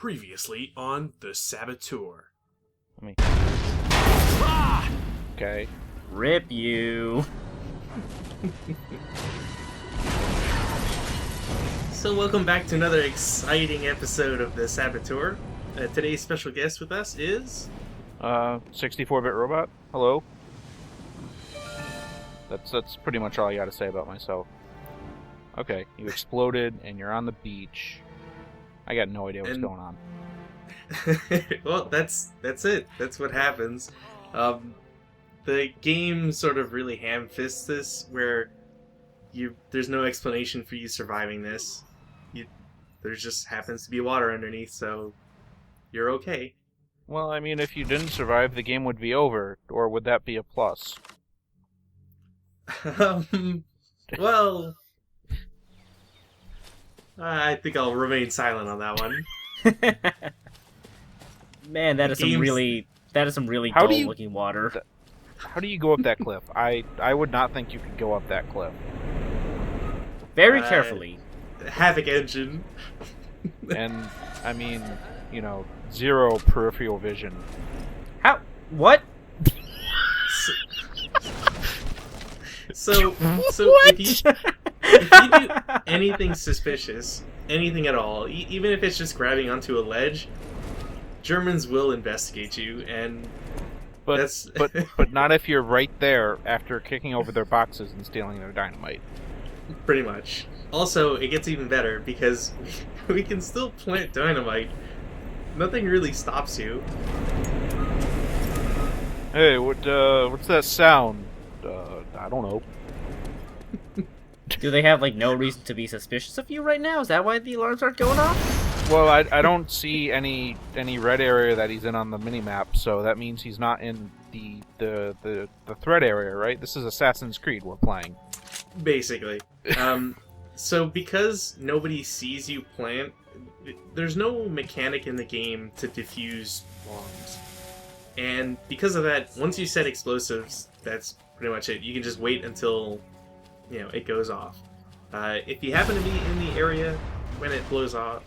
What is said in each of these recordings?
Previously on the Saboteur. Let me... Ah! Okay. Rip you. So welcome back to another exciting episode of the Saboteur. Today's special guest with us is... 64-bit robot? Hello? That's pretty much all I gotta say about myself. Okay, you exploded and you're on the beach. I got no idea what's going on. Well, that's it. That's what happens. The game sort of really ham-fists this, where there's no explanation for you surviving this. There just happens to be water underneath, so you're okay. Well, I mean, if you didn't survive, the game would be over, or would that be a plus? Well, I think I'll remain silent on that one. Man, that is some really How dull looking water. How do you go up that cliff? I would not think you could go up that cliff. Very carefully. Havoc engine. And, I mean, you know, zero peripheral vision. How? What? So what? If you do anything suspicious, anything at all, even if it's just grabbing onto a ledge, Germans will investigate you, and but not if you're right there after kicking over their boxes and stealing their dynamite. Pretty much. Also, it gets even better because we can still plant dynamite. Nothing really stops you. Hey, what's that sound? I don't know. Do they have, like, no reason to be suspicious of you right now? Is that why the alarms aren't going off? Well, I don't see any red area that he's in on the minimap, so that means he's not in the threat area, right? This is Assassin's Creed we're playing. Basically. So because nobody sees you plant, there's no mechanic in the game to defuse bombs. And because of that, once you set explosives, that's pretty much it. You can just wait until, it goes off. If you happen to be in the area when it blows up,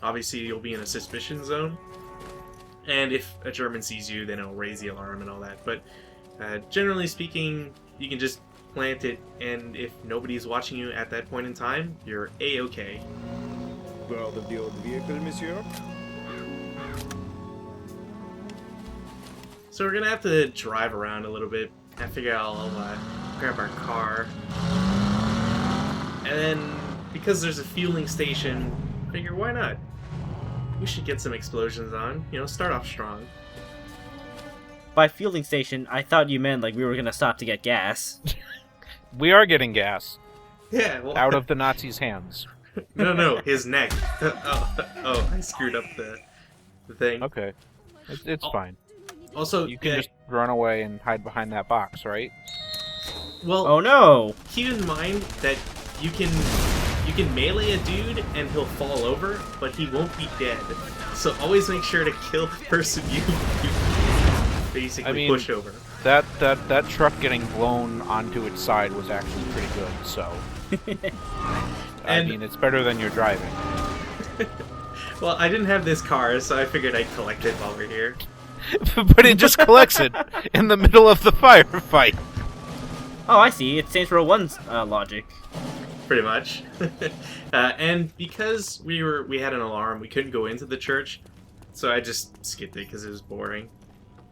obviously you'll be in a suspicion zone. And if a German sees you, then it'll raise the alarm and all that. But generally speaking, you can just plant it, and if nobody's watching you at that point in time, you're A-okay. Guard of the old vehicle, monsieur? So we're gonna have to drive around a little bit. I figure I'll grab our car. And then, because there's a fueling station, figure why not? We should get some explosions on, start off strong. By fueling station, I thought you meant like we were gonna stop to get gas. We are getting gas. Yeah, well... out of the Nazis' hands. No, his neck. Oh, I screwed up the thing. Okay. It's fine. Also, you can just run away and hide behind that box, right? Well, oh no! Keep in mind that you can melee a dude and he'll fall over, but he won't be dead. So always make sure to kill the person you basically push over. That truck getting blown onto its side was actually pretty good, so... I mean, it's better than you're driving. Well, I didn't have this car, so I figured I'd collect it while we're here. But it just collects it in the middle of the firefight. Oh, I see. It's Saints Row 1's logic. Pretty much. And because we had an alarm, we couldn't go into the church, so I just skipped it because it was boring.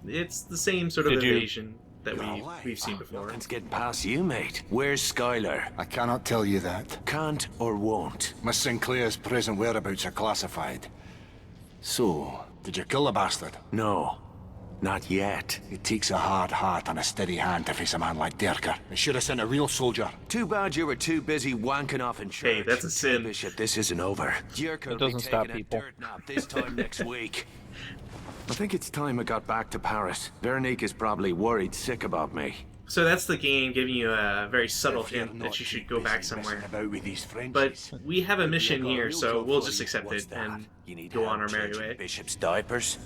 It's the same sort of evasion that we've seen before. Nothing's getting past you, mate. Where's Skylar? I cannot tell you that. Can't or won't? Miss Sinclair's present whereabouts are classified. So, Did you kill the bastard? no. Not yet. It takes a hard heart and a steady hand to face a man like Derker. They should have sent a real soldier. Too bad you were too busy wanking off in church. Hey, that's a sin. Bishop, this isn't over. It doesn't stop people. A dirt nap this time next week. I think it's time I got back to Paris. Veronique is probably worried sick about me. So that's the game giving you a very subtle hint that you should go back somewhere. About with these Frenchies. But we have a mission here, so we'll just accept it and go on our merry way. Bishop's diapers.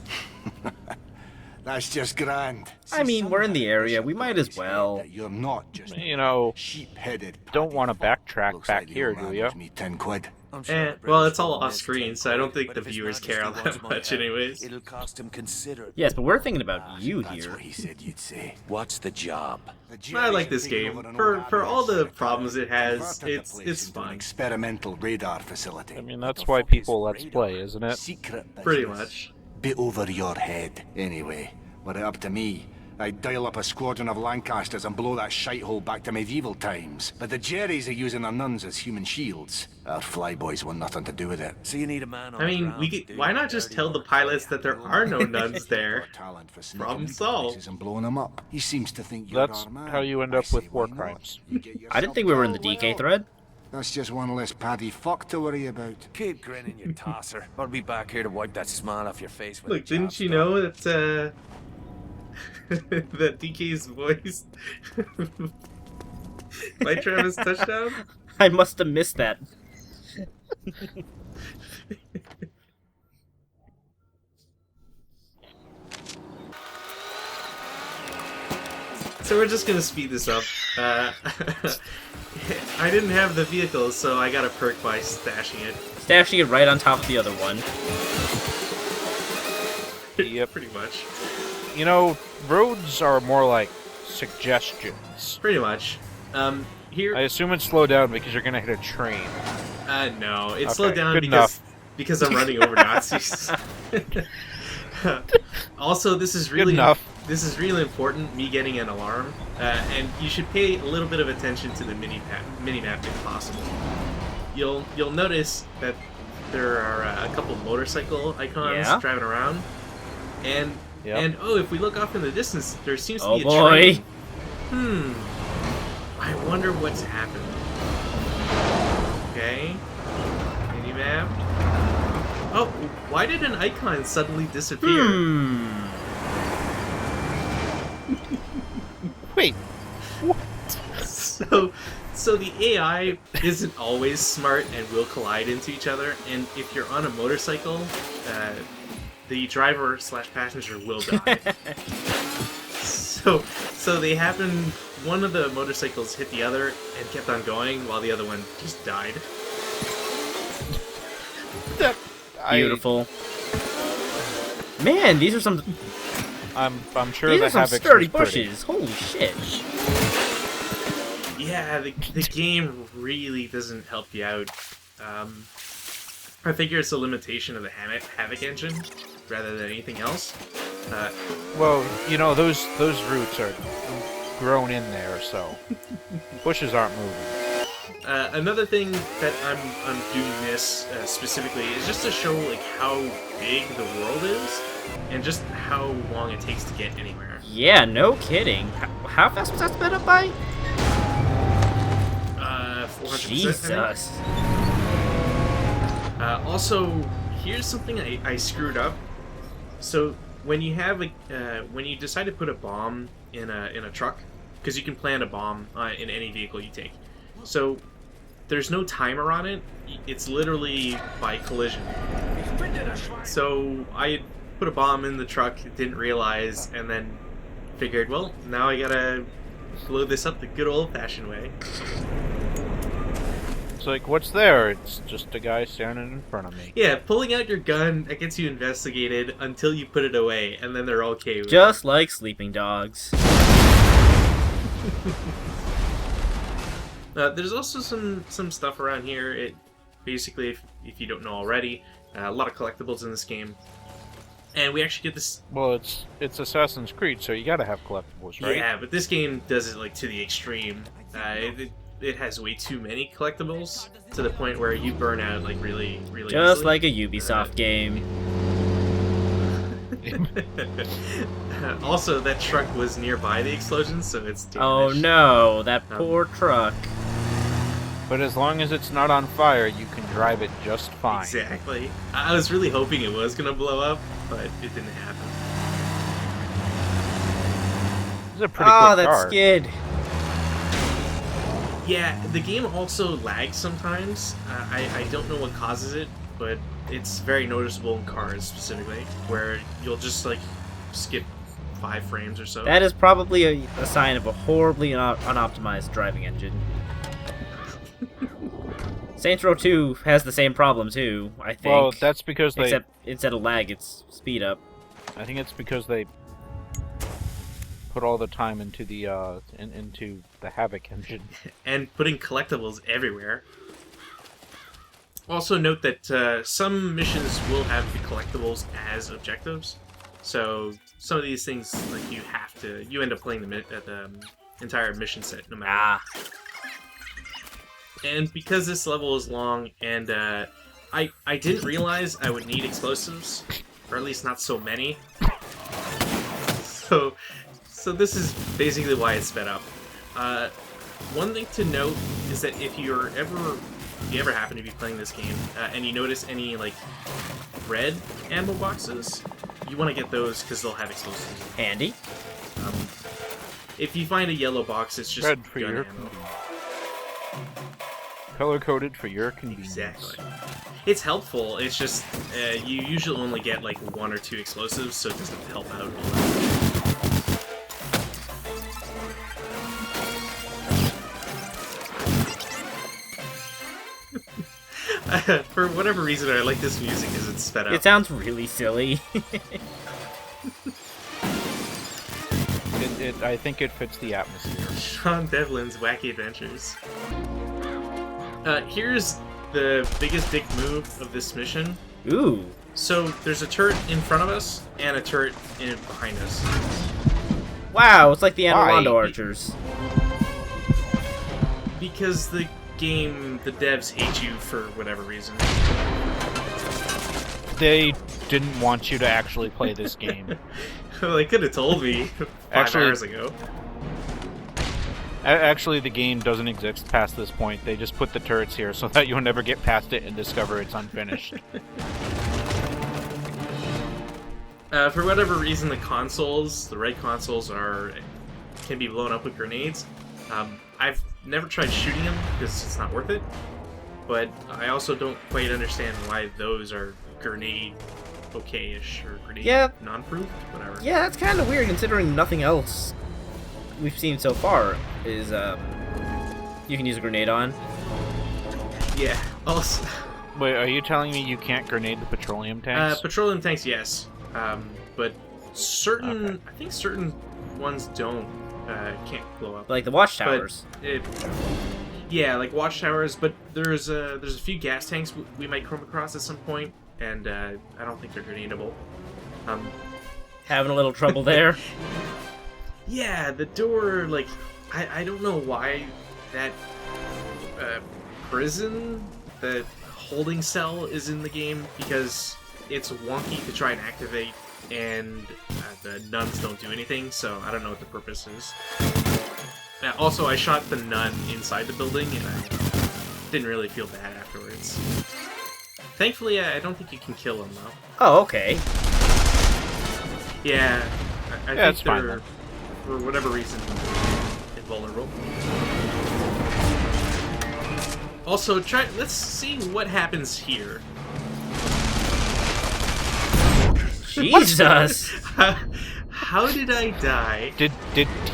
That's just grand. I mean, we're in the area. We might as well. That you're not just You know, sheep-headed. don't want to backtrack Looks back like the here, old do man you? owes me 10 quid. I'm sure Eh, the well, British it's all won't off miss screen, 10 so I don't quid, think but the if His viewers care all Majesty that wants my much head, anyways. It'll cost him considerably. Yes, but we're thinking about you That's here. what he said you'd say. What's the job? I like this game. For all the problems it has, it's fun. Experimental radar facility. I mean, that's why people let's play, isn't it? Secret business. Pretty much. Bit over your head. Anyway, were it up to me, I'd dial up a squadron of Lancasters and blow that shithole back to medieval times. But the Jerrys are using their nuns as human shields. Our flyboys want nothing to do with it. So you need a man on I the mean, ground we to could, do why your not just dirty tell the work. pilots that there are no nuns there? Got talent for sneaking Problem into solved. places and blowing them up. He seems to think you're That's our man. how you end I up say, with war why not? crimes. You get I didn't think we were in the DK yourself thread. That's just one less paddy fuck to worry about. Keep grinning, you tosser. I'll be back here to wipe that smile off your face. when Look, the job's didn't you done. know that, that DK's voiced by Travis Touchdown? I must have missed that. So we're just gonna speed this up. I didn't have the vehicle, so I got a perk by stashing it. Stashing it right on top of the other one. Yep. Pretty much. You know, roads are more like suggestions. Pretty much. Here, I assume it's slowed down because you're gonna hit a train. no, it Okay, slowed down good because I'm running over Nazis. Also, this is Good enough. really important. Me getting an alarm, and you should pay a little bit of attention to the mini map if possible. You'll notice that there are a couple motorcycle icons Yeah. driving around, and Yep. and oh, if we look off in the distance, there seems to Oh be a boy. train. I wonder what's happened. Okay. Mini map. Oh, why did an icon suddenly disappear? Wait, So the AI isn't always smart and will collide into each other. And if you're on a motorcycle, the driver / passenger will die. So they happened. One of the motorcycles hit the other and kept on going, while the other one just died. Beautiful. Man, these are some I'm sure these the are some Havoc's sturdy was pretty. bushes. Holy shit. Yeah, the game really doesn't help you out. I figure it's a limitation of the Havoc engine rather than anything else. Well, you know, those roots are grown in there, so bushes aren't moving. Another thing that I'm doing this specifically is just to show like how big the world is and just how long it takes to get anywhere. Yeah, no kidding. How fast was that sped up by? 400%. I think. Jesus. Also, here's something I screwed up. So when you have when you decide to put a bomb in a truck, because you can plant a bomb in any vehicle you take, so there's no timer on it. It's literally by collision. So I put a bomb in the truck, didn't realize, and then figured, well, now I gotta blow this up the good old-fashioned way. It's like, what's there? It's just a guy standing in front of me. Yeah, pulling out your gun, that gets you investigated until you put it away, and then they're okay with it. Just like sleeping dogs. There's also some stuff around here. It basically, if you don't know already, a lot of collectibles in this game, and we actually get this. Well, it's Assassin's Creed, so you gotta have collectibles, right? Yeah, but this game does it like to the extreme. It has way too many collectibles to the point where you burn out like really Just easily. like a Ubisoft game. Also, that truck was nearby the explosion, so it's damaged. Oh no, that poor truck. But as long as it's not on fire, you can drive it just fine. Exactly. I was really hoping it was gonna blow up, but it didn't happen. It's a pretty Oh, quick that car. skid. Yeah, the game also lags sometimes. I don't know what causes it, but it's very noticeable in cars specifically, where you'll just like skip 5 frames or so. That is probably a sign of a horribly unoptimized driving engine. Saints Row 2 has the same problem too, I think. Well, that's because they. Except instead of lag, it's speed up. I think it's because they put all the time into the into the Havoc engine. And putting collectibles everywhere. Also note that some missions will have the collectibles as objectives. So some of these things, like you end up playing the entire mission set no matter. And because this level is long, and I didn't realize I would need explosives, or at least not so many. So this is basically why it's sped up. One thing to note is that if you ever happen to be playing this game and you notice any like red ammo boxes, you want to get those because they'll have explosives. Handy. If you find a yellow box, it's just Red for gun your ammo. Color-coded for your convenience. Exactly. It's helpful. It's just you usually only get like 1 or 2 explosives, so it doesn't help out all that. For whatever reason, I like this music because it's sped up. It sounds really silly. I think it fits the atmosphere. Sean Devlin's Wacky Adventures. Here's the biggest dick move of this mission. Ooh. So there's a turret in front of us and a turret behind us. Wow, it's like the Anne Why? Armando Archers. Because the devs hate you for whatever reason. They didn't want you to actually play this game. Well, they could have told me 5 hours ago. Actually, the game doesn't exist past this point. They just put the turrets here so that you'll never get past it and discover it's unfinished. For whatever reason, the red consoles can be blown up with grenades. I've never tried shooting them because it's not worth it. But I also don't quite understand why those are grenade okay-ish or grenade non-proof, whatever. Yeah, that's kind of weird considering nothing else we've seen so far is you can use a grenade on. Yeah. Also, Wait, are you telling me you can't grenade the petroleum tanks? petroleum tanks, yes. But I think certain ones can't blow up. Like the watchtowers. Yeah, like watchtowers. But there's a few gas tanks we might come across at some point, and I don't think they're grenadable. Having a little trouble there. Yeah, the door, like, I don't know why that prison, the holding cell is in the game, because it's wonky to try and activate, and the nuns don't do anything, so I don't know what the purpose is. Also, I shot the nun inside the building, and I didn't really feel bad afterwards. Thankfully, I don't think you can kill them, though. Oh, okay. Yeah, I Yeah, it's think fine, they're, then. for whatever reason, invulnerable. Also, let's see what happens here. Jesus! How did I die? Did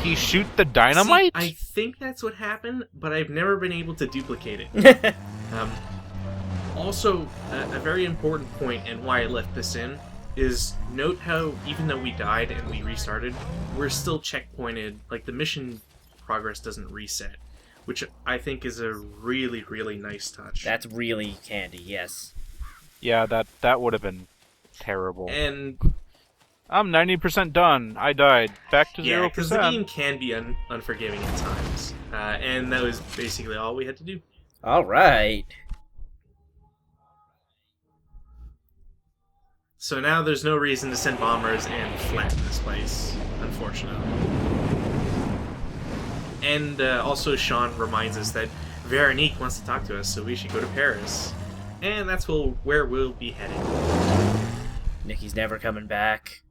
he shoot the dynamite? See, I think that's what happened, but I've never been able to duplicate it. Also, a very important point, and why I left this in, is note how even though we died and we restarted, we're still checkpointed. Like, the mission progress doesn't reset, which I think is a really, really nice touch. That's really handy, yes. Yeah, that would have been terrible. And I'm 90% done. I died. Back to 0%. yeah, because the game can be unforgiving at times, and that was basically all we had to do. Alright. So now there's no reason to send bombers and flatten this place, unfortunately. And also Sean reminds us that Veronique wants to talk to us, so we should go to Paris. And that's where we'll be heading. Nikki's never coming back.